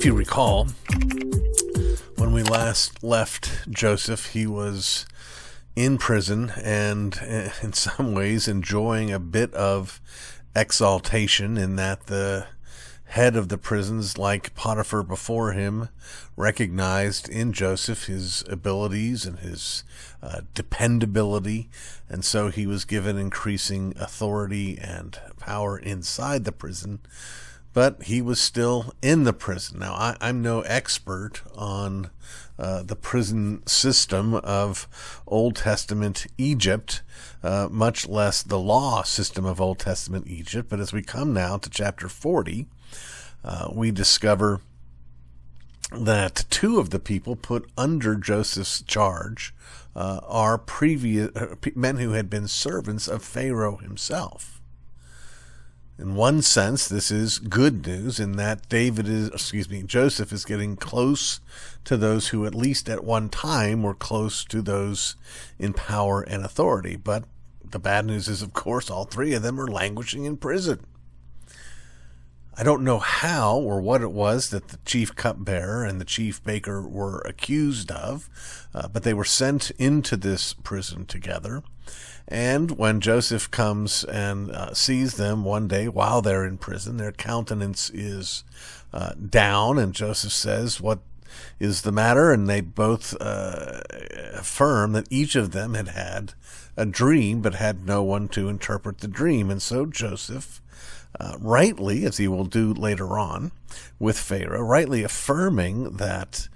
If you recall, when we last left Joseph, he was in prison and in some ways enjoying a bit of exaltation in that the head of the prisons, like Potiphar before him, recognized in Joseph his abilities and his dependability, and so he was given increasing authority and power inside the prison. But he was still in the prison. Now, I'm no expert on the prison system of Old Testament Egypt, much less the law system of Old Testament Egypt. But as we come now to chapter 40, we discover that two of the people put under Joseph's charge are previous men who had been servants of Pharaoh himself. In one sense, this is good news in that Joseph is getting close to those who at least at one time were close to those in power and authority. But the bad news is, of course, all three of them are languishing in prison. I don't know how or what it was that the chief cupbearer and the chief baker were accused of, but they were sent into this prison together. And when Joseph comes and sees them one day while they're in prison, their countenance is down, and Joseph says, "What is the matter?" And they both affirm that each of them had had a dream but had no one to interpret the dream. And so Joseph, rightly, as he will do later on with Pharaoh, rightly affirming that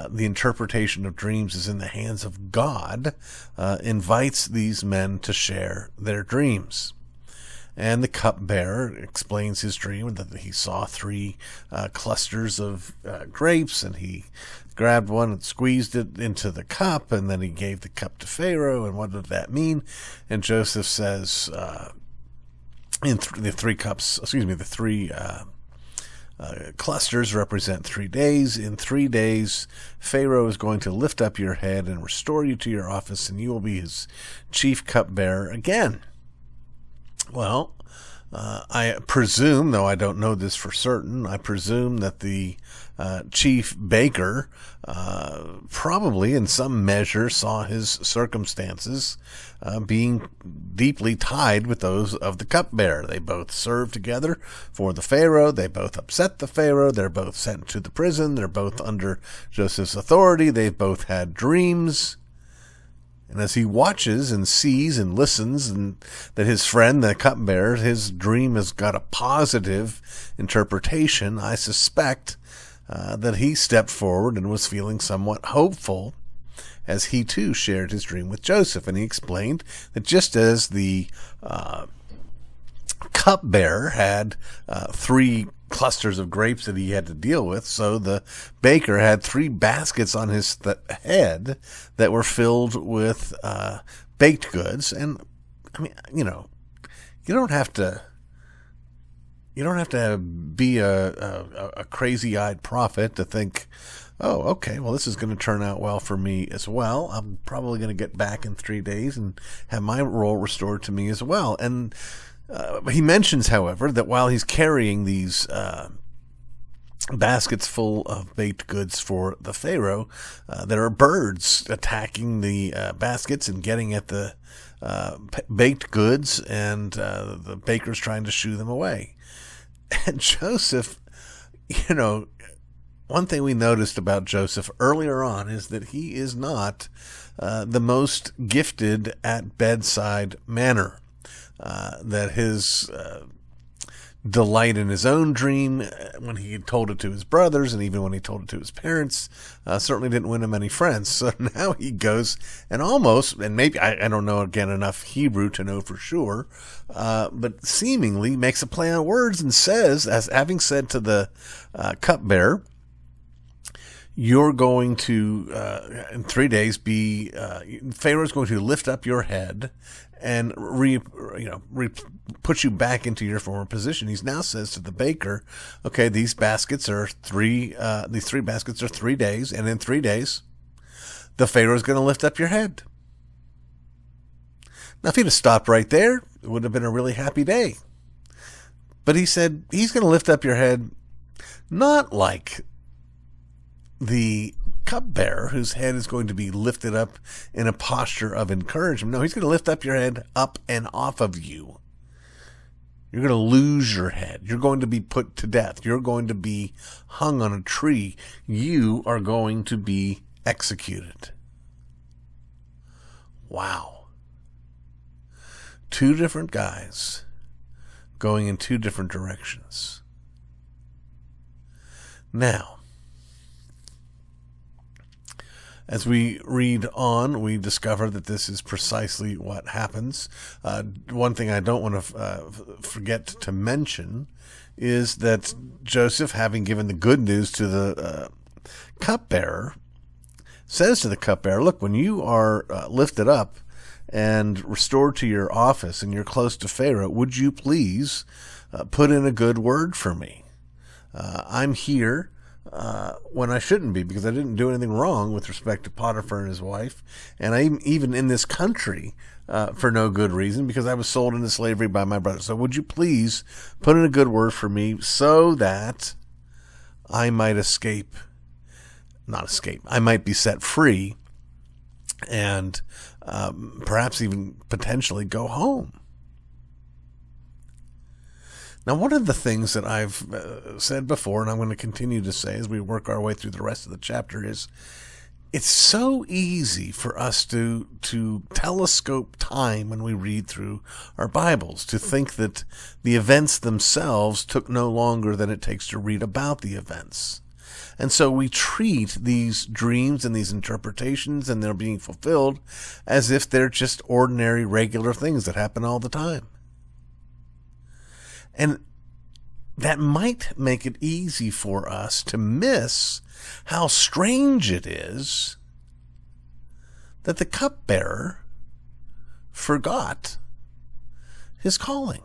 the interpretation of dreams is in the hands of God, invites these men to share their dreams. And the cupbearer explains his dream, that he saw three clusters of grapes, and he grabbed one and squeezed it into the cup, and then he gave the cup to Pharaoh. And what did that mean? And Joseph says, the three clusters represent 3 days. In 3 days, Pharaoh is going to lift up your head and restore you to your office, and you will be his chief cupbearer again. Well, I presume, though I don't know this for certain, I presume that the chief baker probably in some measure saw his circumstances being deeply tied with those of the cupbearer. They both served together for the Pharaoh. They both upset the Pharaoh. They're both sent to the prison. They're both under Joseph's authority. They've both had dreams. And as he watches and sees and listens, and that his friend, the cupbearer, his dream has got a positive interpretation, I suspect that he stepped forward and was feeling somewhat hopeful as he too shared his dream with Joseph. And he explained that just as the cupbearer had three clusters of grapes that he had to deal with, so the baker had three baskets on his head that were filled with baked goods. And I mean, you don't have to be a crazy-eyed prophet to think, oh, okay, well, this is going to turn out well for me as well. I'm probably going to get back in 3 days and have my role restored to me as well. And he mentions, however, that while he's carrying these baskets full of baked goods for the Pharaoh, there are birds attacking the baskets and getting at the baked goods, and the baker's trying to shoo them away. And Joseph, one thing we noticed about Joseph earlier on is that he is not the most gifted at bedside manner. That his delight in his own dream, when he told it to his brothers and even when he told it to his parents, certainly didn't win him any friends. So now he goes and maybe, I don't know again enough Hebrew to know for sure, but seemingly makes a play on words and says, as having said to the cupbearer, you're going to, in 3 days, Pharaoh's going to lift up your head and put you back into your former position. He now says to the baker, okay, these three baskets are 3 days, and in 3 days, the Pharaoh's going to lift up your head. Now, if he'd have stopped right there, it would have been a really happy day. But he said, he's going to lift up your head Not like the cupbearer whose head is going to be lifted up in a posture of encouragement. No, he's going to lift up your head up and off of you. You're going to lose your head. You're going to be put to death. You're going to be hung on a tree. You are going to be executed. Wow. Two different guys going in two different directions. Now, as we read on, we discover that this is precisely what happens. One thing I don't want to forget to mention is that Joseph, having given the good news to the cupbearer, says to the cupbearer, look, when you are lifted up and restored to your office and you're close to Pharaoh, would you please put in a good word for me? I'm here when I shouldn't be, because I didn't do anything wrong with respect to Potiphar and his wife, and I'm even in this country for no good reason, because I was sold into slavery by my brother. So would you please put in a good word for me so that I might I might be set free and perhaps even potentially go home. Now, one of the things that I've said before, and I'm going to continue to say as we work our way through the rest of the chapter, is it's so easy for us to telescope time when we read through our Bibles, to think that the events themselves took no longer than it takes to read about the events. And so we treat these dreams and these interpretations and they're being fulfilled as if they're just ordinary, regular things that happen all the time. And that might make it easy for us to miss how strange it is that the cupbearer forgot his calling.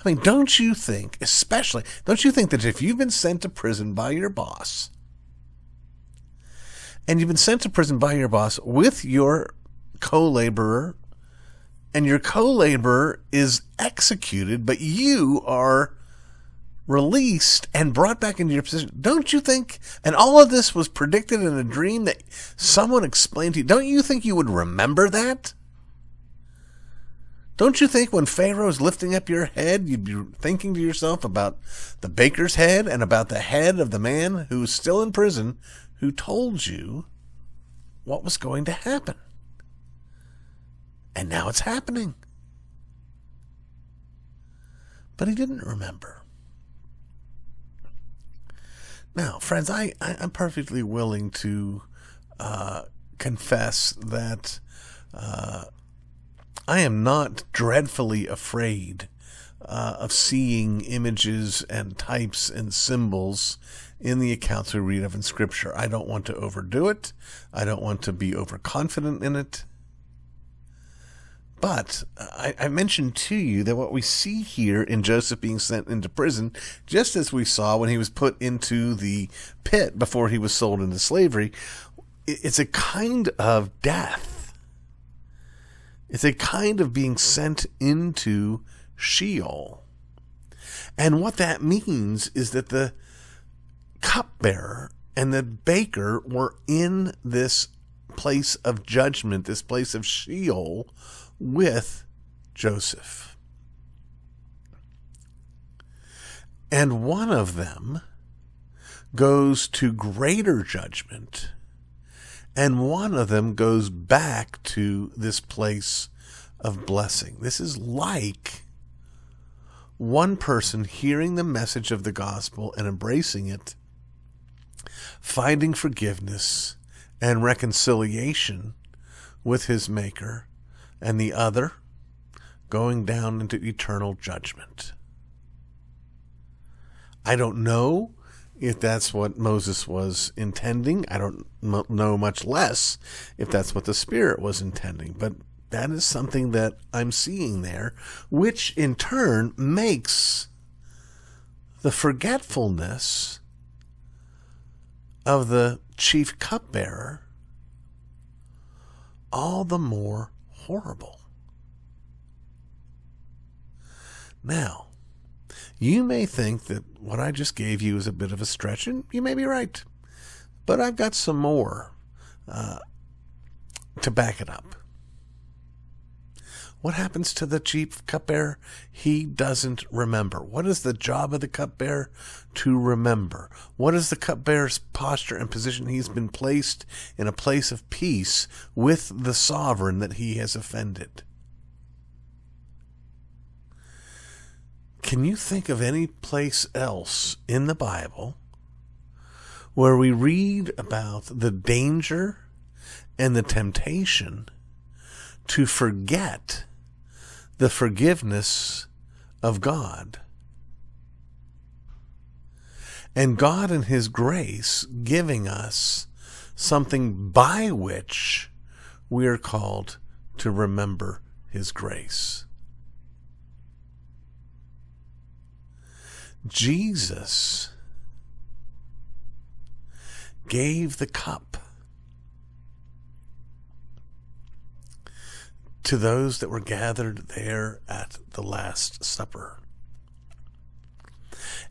I mean, don't you think that if you've been sent to prison by your boss, and you've been sent to prison by your boss with your co-laborer, and your co-laborer is executed, but you are released and brought back into your position, don't you think, and all of this was predicted in a dream that someone explained to you, don't you think you would remember that? Don't you think when Pharaoh's lifting up your head, you'd be thinking to yourself about the baker's head and about the head of the man who's still in prison who told you what was going to happen? And now it's happening. But he didn't remember. Now, friends, I'm perfectly willing to confess that I am not dreadfully afraid of seeing images and types and symbols in the accounts we read of in Scripture. I don't want to overdo it. I don't want to be overconfident in it. But I mentioned to you that what we see here in Joseph being sent into prison, just as we saw when he was put into the pit before he was sold into slavery, it's a kind of death. It's a kind of being sent into Sheol. And what that means is that the cupbearer and the baker were in this place of judgment, this place of Sheol, with Joseph. And one of them goes to greater judgment, and one of them goes back to this place of blessing. This is like one person hearing the message of the gospel and embracing it, finding forgiveness and reconciliation with his Maker, and the other going down into eternal judgment. I don't know if that's what Moses was intending. I don't know, much less if that's what the Spirit was intending. But that is something that I'm seeing there, which in turn makes the forgetfulness of the chief cupbearer all the more horrible. Now, You may think that what I just gave you is a bit of a stretch, and you may be right. But I've got some more to back it up. What happens to the chief cupbearer? He doesn't remember. What is the job of the cupbearer? To remember. What is the cupbearer's posture and position? He's been placed in a place of peace with the sovereign that he has offended. Can you think of any place else in the Bible where we read about the danger and the temptation to forget the forgiveness of God, and God in His grace giving us something by which we are called to remember His grace? Jesus gave the cup to those that were gathered there at the Last Supper.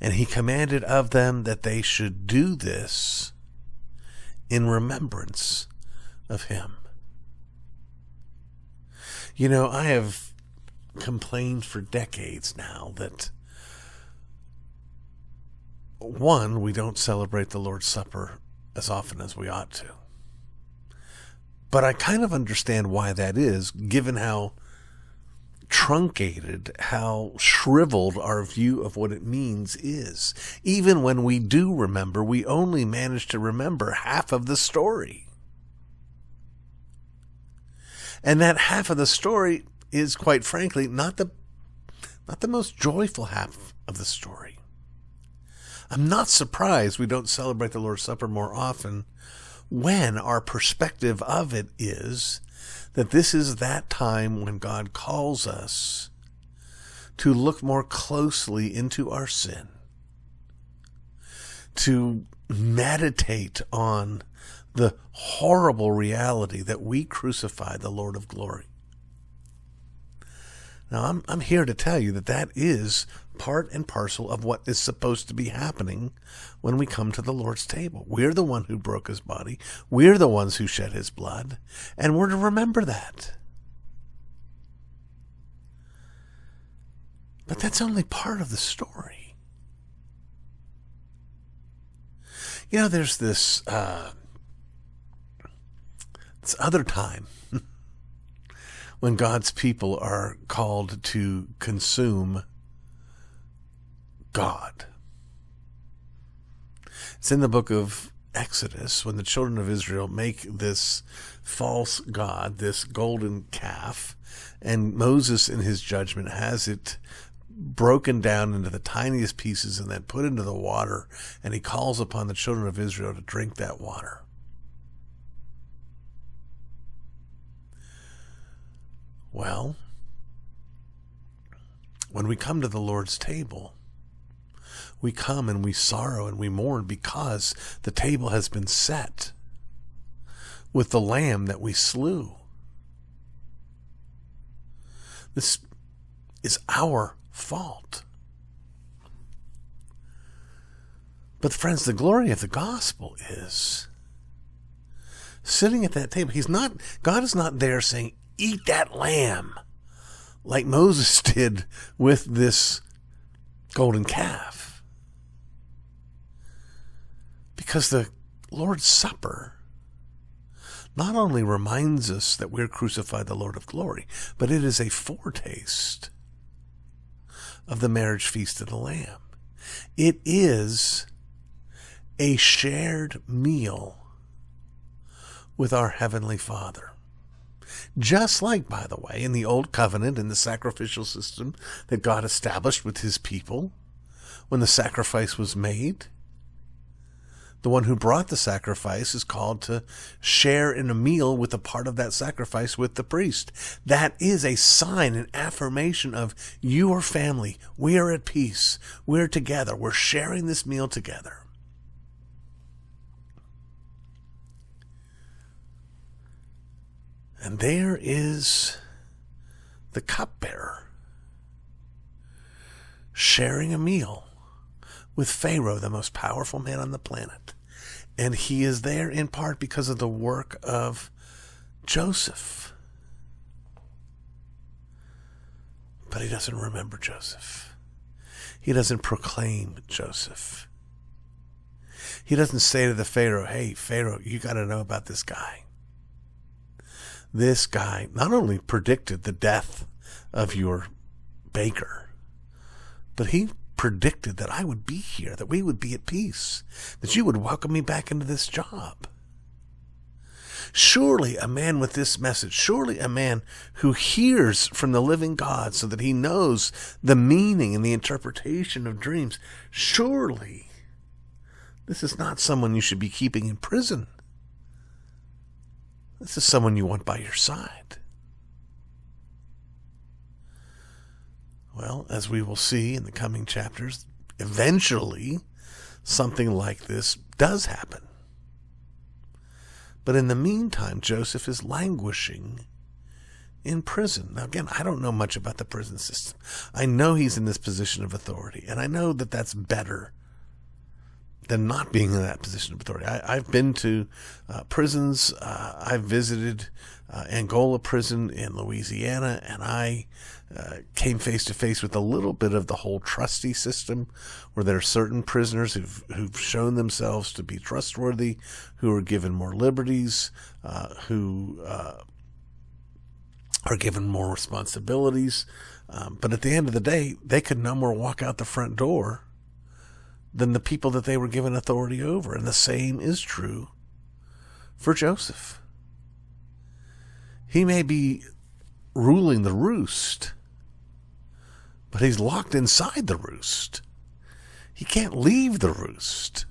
And He commanded of them that they should do this in remembrance of Him. You know, I have complained for decades now that, one, we don't celebrate the Lord's Supper as often as we ought to. But I kind of understand why that is, given how truncated, how shriveled our view of what it means is. Even when we do remember, we only manage to remember half of the story. And that half of the story is, quite frankly, not the most joyful half of the story. I'm not surprised we don't celebrate the Lord's Supper more often when our perspective of it is that this is that time when God calls us to look more closely into our sin, to meditate on the horrible reality that we crucified the Lord of glory. Now, I'm here to tell you that that is part and parcel of what is supposed to be happening when we come to the Lord's table. We're the one who broke His body. We're the ones who shed His blood. And we're to remember that. But that's only part of the story. You know, there's this other time when God's people are called to consume God. It's in the book of Exodus when the children of Israel make this false god, this golden calf, and Moses in his judgment has it broken down into the tiniest pieces and then put into the water, and he calls upon the children of Israel to drink that water. Well, when we come to the Lord's table, we come and we sorrow and we mourn because the table has been set with the lamb that we slew. This is our fault. But friends, the glory of the gospel is sitting at that table. God is not there saying, eat that lamb, like Moses did with this golden calf. Because the Lord's Supper not only reminds us that we're crucified the Lord of glory, but it is a foretaste of the marriage feast of the Lamb. It is a shared meal with our Heavenly Father. Just like, by the way, in the Old Covenant, in the sacrificial system that God established with His people, when the sacrifice was made, the one who brought the sacrifice is called to share in a meal with a part of that sacrifice with the priest. That is a sign, an affirmation of you are family. We are at peace. We're together. We're sharing this meal together. And there is the cupbearer sharing a meal with Pharaoh, the most powerful man on the planet. And he is there in part because of the work of Joseph. But he doesn't remember Joseph. He doesn't proclaim Joseph. He doesn't say to the Pharaoh, hey, Pharaoh, you got to know about this guy. This guy not only predicted the death of your baker, but he predicted that I would be here, that we would be at peace, that you would welcome me back into this job. Surely a man with this message, surely a man who hears from the living God so that he knows the meaning and the interpretation of dreams, surely this is not someone you should be keeping in prison. This is someone you want by your side. Well, as we will see in the coming chapters, eventually something like this does happen. But in the meantime, Joseph is languishing in prison. Now, again, I don't know much about the prison system. I know he's in this position of authority, and I know that that's better than not being in that position of authority. I've been to prisons. I've visited Angola prison in Louisiana, and I came face to face with a little bit of the whole trustee system, where there are certain prisoners who've shown themselves to be trustworthy, who are given more liberties, who are given more responsibilities. But at the end of the day, they could no more walk out the front door than the people that they were given authority over. And the same is true for Joseph. He may be ruling the roost, but he's locked inside the roost. He can't leave the roost.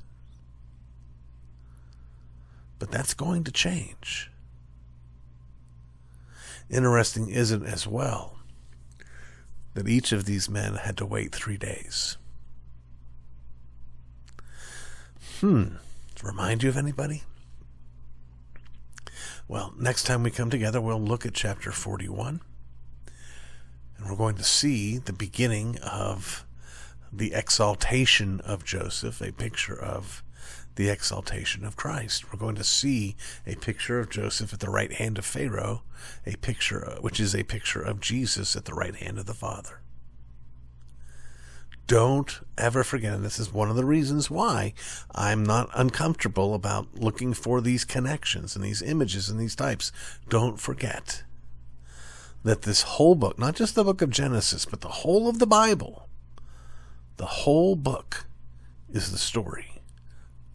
But that's going to change. Interesting, isn't it, as well, that each of these men had to wait 3 days. Remind you of anybody? Well, next time we come together, we'll look at chapter 41. And we're going to see the beginning of the exaltation of Joseph, a picture of the exaltation of Christ. We're going to see a picture of Joseph at the right hand of Pharaoh, a picture which is a picture of Jesus at the right hand of the Father. Don't ever forget, and this is one of the reasons why I'm not uncomfortable about looking for these connections and these images and these types. Don't forget that this whole book, not just the book of Genesis, but the whole of the Bible, the whole book is the story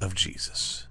of Jesus.